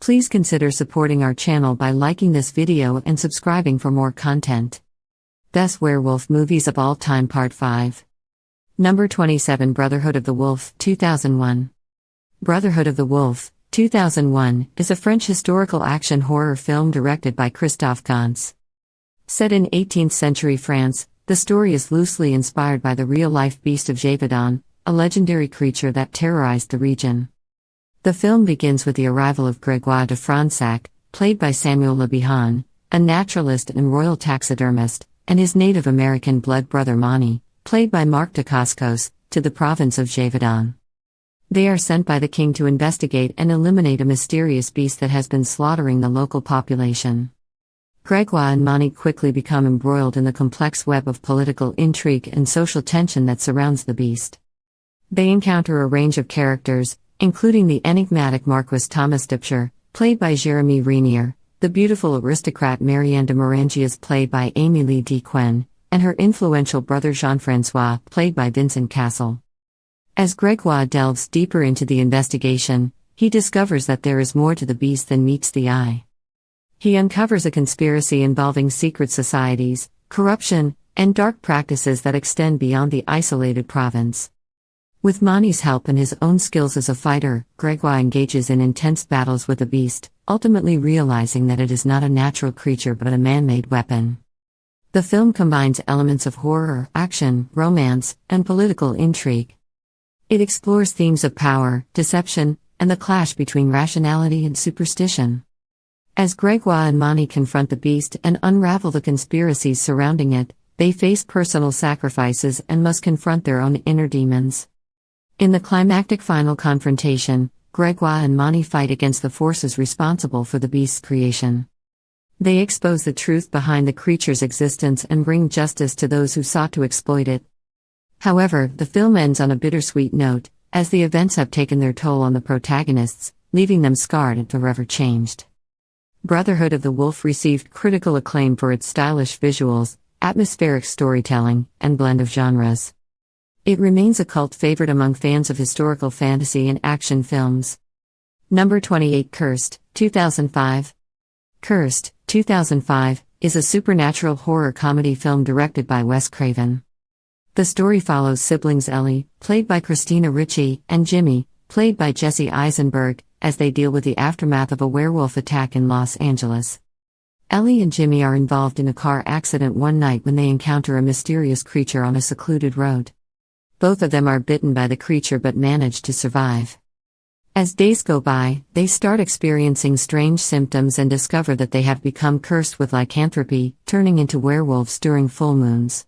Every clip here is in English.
Please consider supporting our channel by liking this video and subscribing for more content. Best Werewolf Movies of All Time Part 5. Number 27 Brotherhood of the Wolf, 2001. Brotherhood of the Wolf, 2001, is a French historical action horror film directed by Christophe Gans. Set in 18th century France, the story is loosely inspired by the real-life beast of Gévaudan, a legendary creature that terrorized the region. The film begins with the arrival of Grégoire de Fronsac, played by Samuel Le Bihan, a naturalist and royal taxidermist, and his Native American blood brother Mani, played by Marc Dacascos, to the province of Gévaudan. They are sent by the king to investigate and eliminate a mysterious beast that has been slaughtering the local population. Grégoire and Mani quickly become embroiled in the complex web of political intrigue and social tension that surrounds the beast. They encounter a range of characters, including the enigmatic Marquis Thomas Dipcher, played by Jérémy Renier, the beautiful aristocrat Marianne de Morangias, played by Émilie Dequesne, and her influential brother Jean-François, played by Vincent Cassel. As Grégoire delves deeper into the investigation, he discovers that there is more to the beast than meets the eye. He uncovers a conspiracy involving secret societies, corruption, and dark practices that extend beyond the isolated province. With Mani's help and his own skills as a fighter, Grégoire engages in intense battles with the beast, ultimately realizing that it is not a natural creature but a man-made weapon. The film combines elements of horror, action, romance, and political intrigue. It explores themes of power, deception, and the clash between rationality and superstition. As Grégoire and Mani confront the beast and unravel the conspiracies surrounding it, they face personal sacrifices and must confront their own inner demons. In the climactic final confrontation, Grégoire and Mani fight against the forces responsible for the beast's creation. They expose the truth behind the creature's existence and bring justice to those who sought to exploit it. However, the film ends on a bittersweet note, as the events have taken their toll on the protagonists, leaving them scarred and forever changed. Brotherhood of the Wolf received critical acclaim for its stylish visuals, atmospheric storytelling, and blend of genres. It remains a cult favorite among fans of historical fantasy and action films. Number 28 Cursed, 2005. Cursed, 2005, is a supernatural horror comedy film directed by Wes Craven. The story follows siblings Ellie, played by Christina Ricci, and Jimmy, played by Jesse Eisenberg, as they deal with the aftermath of a werewolf attack in Los Angeles. Ellie and Jimmy are involved in a car accident one night when they encounter a mysterious creature on a secluded road. Both of them are bitten by the creature but manage to survive. As days go by, they start experiencing strange symptoms and discover that they have become cursed with lycanthropy, turning into werewolves during full moons.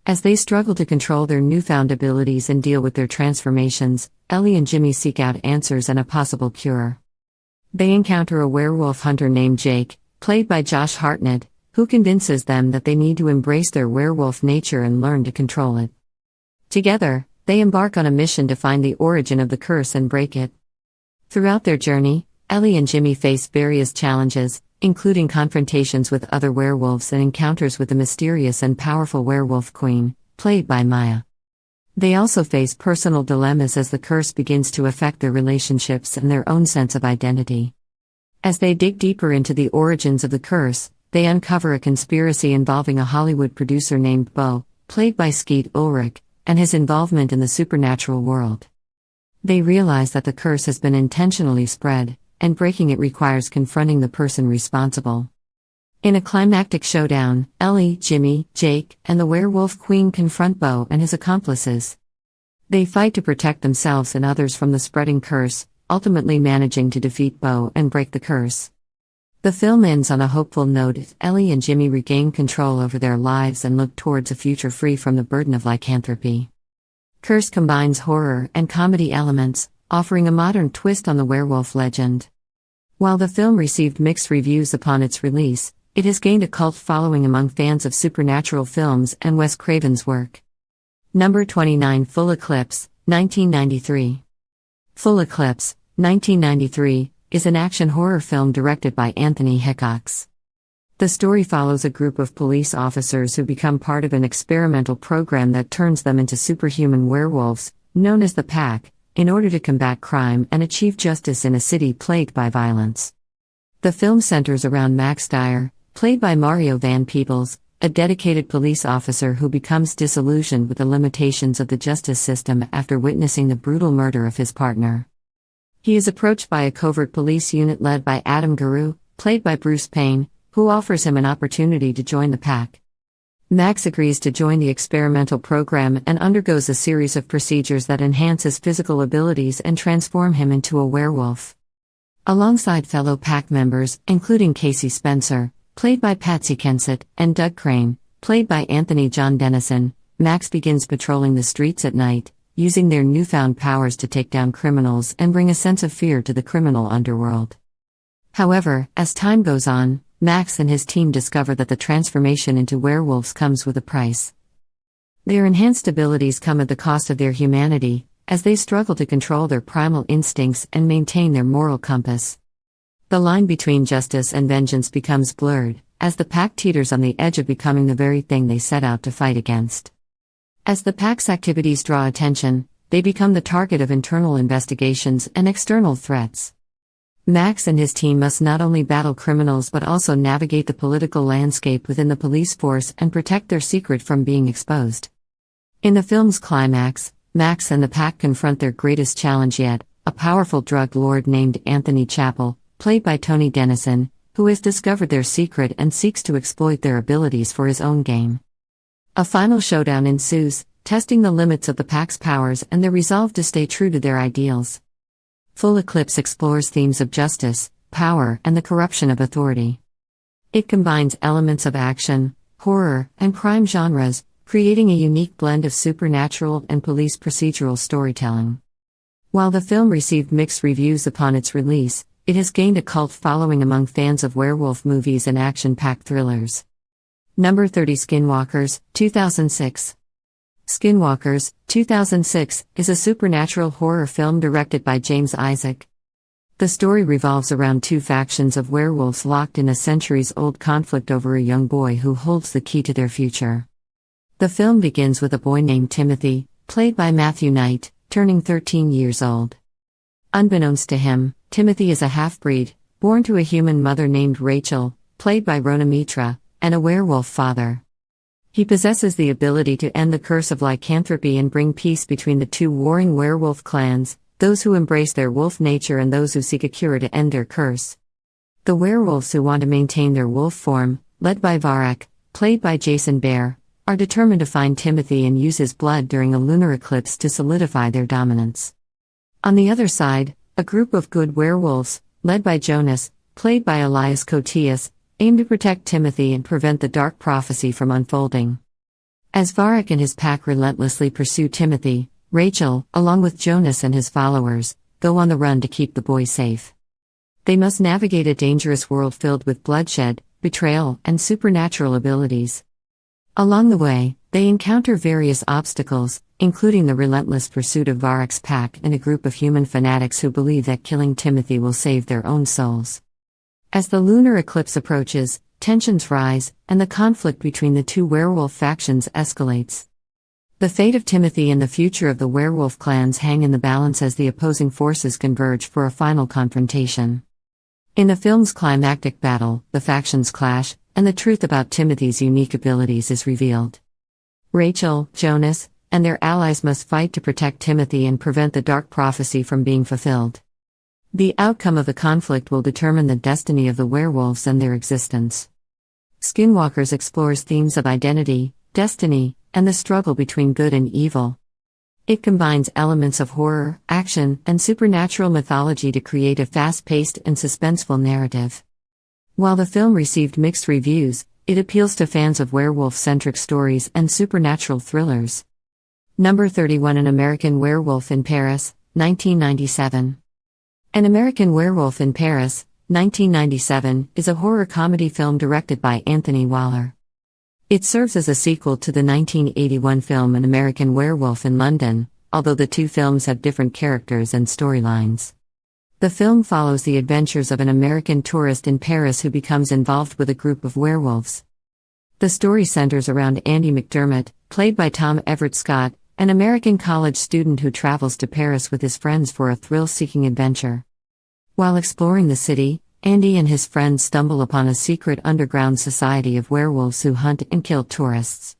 As they struggle to control their newfound abilities and deal with their transformations, Ellie and Jimmy seek out answers and a possible cure. They encounter a werewolf hunter named Jake, played by Josh Hartnett, who convinces them that they need to embrace their werewolf nature and learn to control it. Together, they embark on a mission to find the origin of the curse and break it. Throughout their journey, Ellie and Jimmy face various challenges, including confrontations with other werewolves and encounters with the mysterious and powerful werewolf queen, played by Maya. They also face personal dilemmas as the curse begins to affect their relationships and their own sense of identity. As they dig deeper into the origins of the curse, they uncover a conspiracy involving a Hollywood producer named Bo, played by Skeet Ulrich, and his involvement in the supernatural world. They realize that the curse has been intentionally spread, and breaking it requires confronting the person responsible. In a climactic showdown, Ellie, Jimmy, Jake, and the werewolf queen confront Bo and his accomplices. They fight to protect themselves and others from the spreading curse, ultimately managing to defeat Bo and break the curse. The film ends on a hopeful note as Ellie and Jimmy regain control over their lives and look towards a future free from the burden of lycanthropy. Curse combines horror and comedy elements, offering a modern twist on the werewolf legend. While the film received mixed reviews upon its release, it has gained a cult following among fans of supernatural films and Wes Craven's work. Number 29 Full Eclipse, 1993. Full Eclipse, 1993, is an action horror film directed by Anthony Hickox. The story follows a group of police officers who become part of an experimental program that turns them into superhuman werewolves, known as the Pack, in order to combat crime and achieve justice in a city plagued by violence. The film centers around Max Dyer, played by Mario Van Peebles, a dedicated police officer who becomes disillusioned with the limitations of the justice system after witnessing the brutal murder of his partner. He is approached by a covert police unit led by Adam Guru, played by Bruce Payne, who offers him an opportunity to join the pack. Max agrees to join the experimental program and undergoes a series of procedures that enhance his physical abilities and transform him into a werewolf. Alongside fellow pack members, including Casey Spencer, played by Patsy Kensit, and Doug Crane, played by Anthony John Dennison, Max begins patrolling the streets at night, using their newfound powers to take down criminals and bring a sense of fear to the criminal underworld. However, as time goes on, Max and his team discover that the transformation into werewolves comes with a price. Their enhanced abilities come at the cost of their humanity, as they struggle to control their primal instincts and maintain their moral compass. The line between justice and vengeance becomes blurred, as the pack teeters on the edge of becoming the very thing they set out to fight against. As the pack's activities draw attention, they become the target of internal investigations and external threats. Max and his team must not only battle criminals but also navigate the political landscape within the police force and protect their secret from being exposed. In the film's climax, Max and the pack confront their greatest challenge yet, a powerful drug lord named Anthony Chappell, played by Tony Dennison, who has discovered their secret and seeks to exploit their abilities for his own gain. A final showdown ensues, testing the limits of the pack's powers and their resolve to stay true to their ideals. Full Eclipse explores themes of justice, power, and the corruption of authority. It combines elements of action, horror, and crime genres, creating a unique blend of supernatural and police procedural storytelling. While the film received mixed reviews upon its release, it has gained a cult following among fans of werewolf movies and action-packed thrillers. Number 30 Skinwalkers, 2006. Skinwalkers, 2006, is a supernatural horror film directed by James Isaac. The story revolves around two factions of werewolves locked in a centuries-old conflict over a young boy who holds the key to their future. The film begins with a boy named Timothy, played by Matthew Knight, turning 13 years old. Unbeknownst to him, Timothy is a half-breed, born to a human mother named Rachel, played by Rona Mitra, and a werewolf father. He possesses the ability to end the curse of lycanthropy and bring peace between the two warring werewolf clans, those who embrace their wolf nature and those who seek a cure to end their curse. The werewolves who want to maintain their wolf form, led by Varak, played by Jason Behr, are determined to find Timothy and use his blood during a lunar eclipse to solidify their dominance. On the other side, a group of good werewolves, led by Jonas, played by Elias Koteas, aim to protect Timothy and prevent the dark prophecy from unfolding. As Varak and his pack relentlessly pursue Timothy, Rachel, along with Jonas and his followers, go on the run to keep the boy safe. They must navigate a dangerous world filled with bloodshed, betrayal, and supernatural abilities. Along the way, they encounter various obstacles, including the relentless pursuit of Varak's pack and a group of human fanatics who believe that killing Timothy will save their own souls. As the lunar eclipse approaches, tensions rise, and the conflict between the two werewolf factions escalates. The fate of Timothy and the future of the werewolf clans hang in the balance as the opposing forces converge for a final confrontation. In the film's climactic battle, the factions clash, and the truth about Timothy's unique abilities is revealed. Rachel, Jonas, and their allies must fight to protect Timothy and prevent the dark prophecy from being fulfilled. The outcome of the conflict will determine the destiny of the werewolves and their existence. Skinwalkers explores themes of identity, destiny, and the struggle between good and evil. It combines elements of horror, action, and supernatural mythology to create a fast-paced and suspenseful narrative. While the film received mixed reviews, it appeals to fans of werewolf-centric stories and supernatural thrillers. Number 31 An American Werewolf in Paris, 1997. An American Werewolf in Paris, 1997, is a horror comedy film directed by Anthony Waller. It serves as a sequel to the 1981 film An American Werewolf in London, although the two films have different characters and storylines. The film follows the adventures of an American tourist in Paris who becomes involved with a group of werewolves. The story centers around Andy McDermott, played by Tom Everett Scott, an American college student who travels to Paris with his friends for a thrill-seeking adventure. While exploring the city, Andy and his friends stumble upon a secret underground society of werewolves who hunt and kill tourists.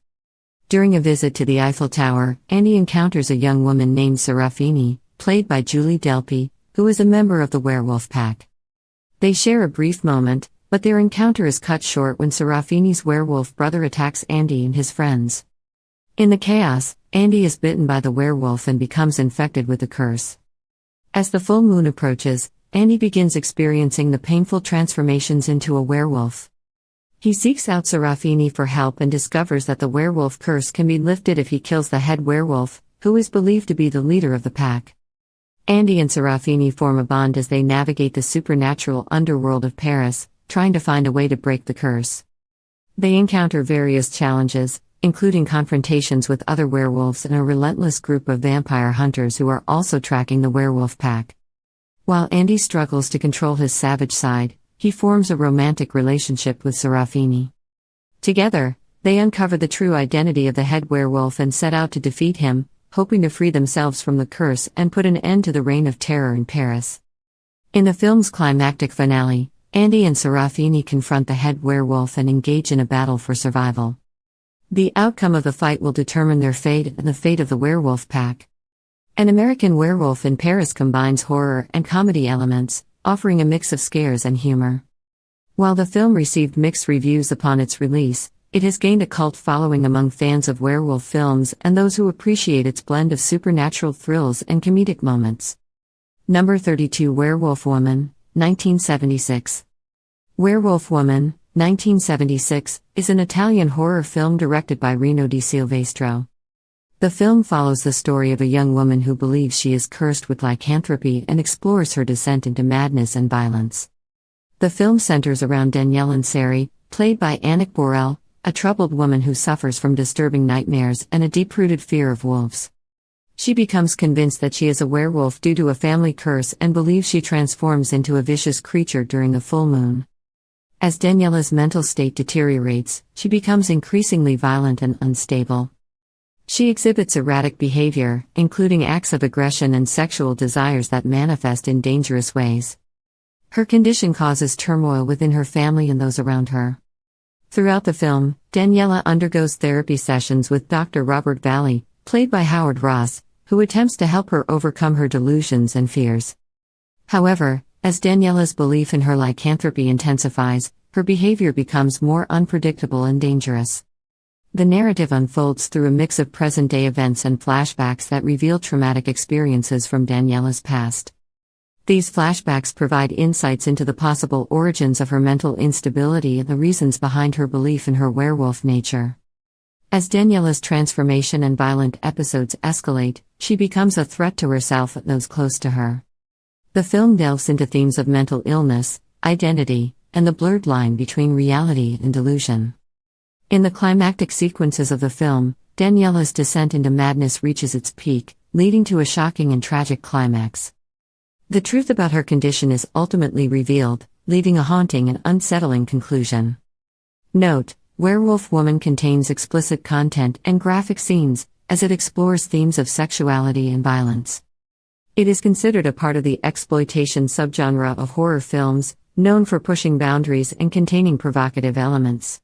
During a visit to the Eiffel Tower, Andy encounters a young woman named Serafini, played by Julie Delpy, who is a member of the werewolf pack. They share a brief moment, but their encounter is cut short when Serafini's werewolf brother attacks Andy and his friends. In the chaos, Andy is bitten by the werewolf and becomes infected with the curse. As the full moon approaches, Andy begins experiencing the painful transformations into a werewolf. He seeks out Serafini for help and discovers that the werewolf curse can be lifted if he kills the head werewolf, who is believed to be the leader of the pack. Andy and Serafini form a bond as they navigate the supernatural underworld of Paris, trying to find a way to break the curse. They encounter various challenges, including confrontations with other werewolves and a relentless group of vampire hunters who are also tracking the werewolf pack. While Andy struggles to control his savage side, he forms a romantic relationship with Serafini. Together, they uncover the true identity of the head werewolf and set out to defeat him, hoping to free themselves from the curse and put an end to the reign of terror in Paris. In the film's climactic finale, Andy and Serafini confront the head werewolf and engage in a battle for survival. The outcome of the fight will determine their fate and the fate of the werewolf pack. An American Werewolf in Paris combines horror and comedy elements, offering a mix of scares and humor. While the film received mixed reviews upon its release, it has gained a cult following among fans of werewolf films and those who appreciate its blend of supernatural thrills and comedic moments. Number 32 Werewolf Woman, 1976. Werewolf Woman, 1976, is an Italian horror film directed by Rino di Silvestro. The film follows the story of a young woman who believes she is cursed with lycanthropy and explores her descent into madness and violence. The film centers around Danielle Ansari, played by Annick Borel, a troubled woman who suffers from disturbing nightmares and a deep-rooted fear of wolves. She becomes convinced that she is a werewolf due to a family curse and believes she transforms into a vicious creature during the full moon. As Daniela's mental state deteriorates, she becomes increasingly violent and unstable. She exhibits erratic behavior, including acts of aggression and sexual desires that manifest in dangerous ways. Her condition causes turmoil within her family and those around her. Throughout the film, Daniela undergoes therapy sessions with Dr. Robert Valli, played by Howard Ross, who attempts to help her overcome her delusions and fears. However, as Daniela's belief in her lycanthropy intensifies, her behavior becomes more unpredictable and dangerous. The narrative unfolds through a mix of present-day events and flashbacks that reveal traumatic experiences from Daniela's past. These flashbacks provide insights into the possible origins of her mental instability and the reasons behind her belief in her werewolf nature. As Daniela's transformation and violent episodes escalate, she becomes a threat to herself and those close to her. The film delves into themes of mental illness, identity, and the blurred line between reality and delusion. In the climactic sequences of the film, Daniela's descent into madness reaches its peak, leading to a shocking and tragic climax. The truth about her condition is ultimately revealed, leaving a haunting and unsettling conclusion. Note: Werewolf Woman contains explicit content and graphic scenes, as it explores themes of sexuality and violence. It is considered a part of the exploitation subgenre of horror films, known for pushing boundaries and containing provocative elements.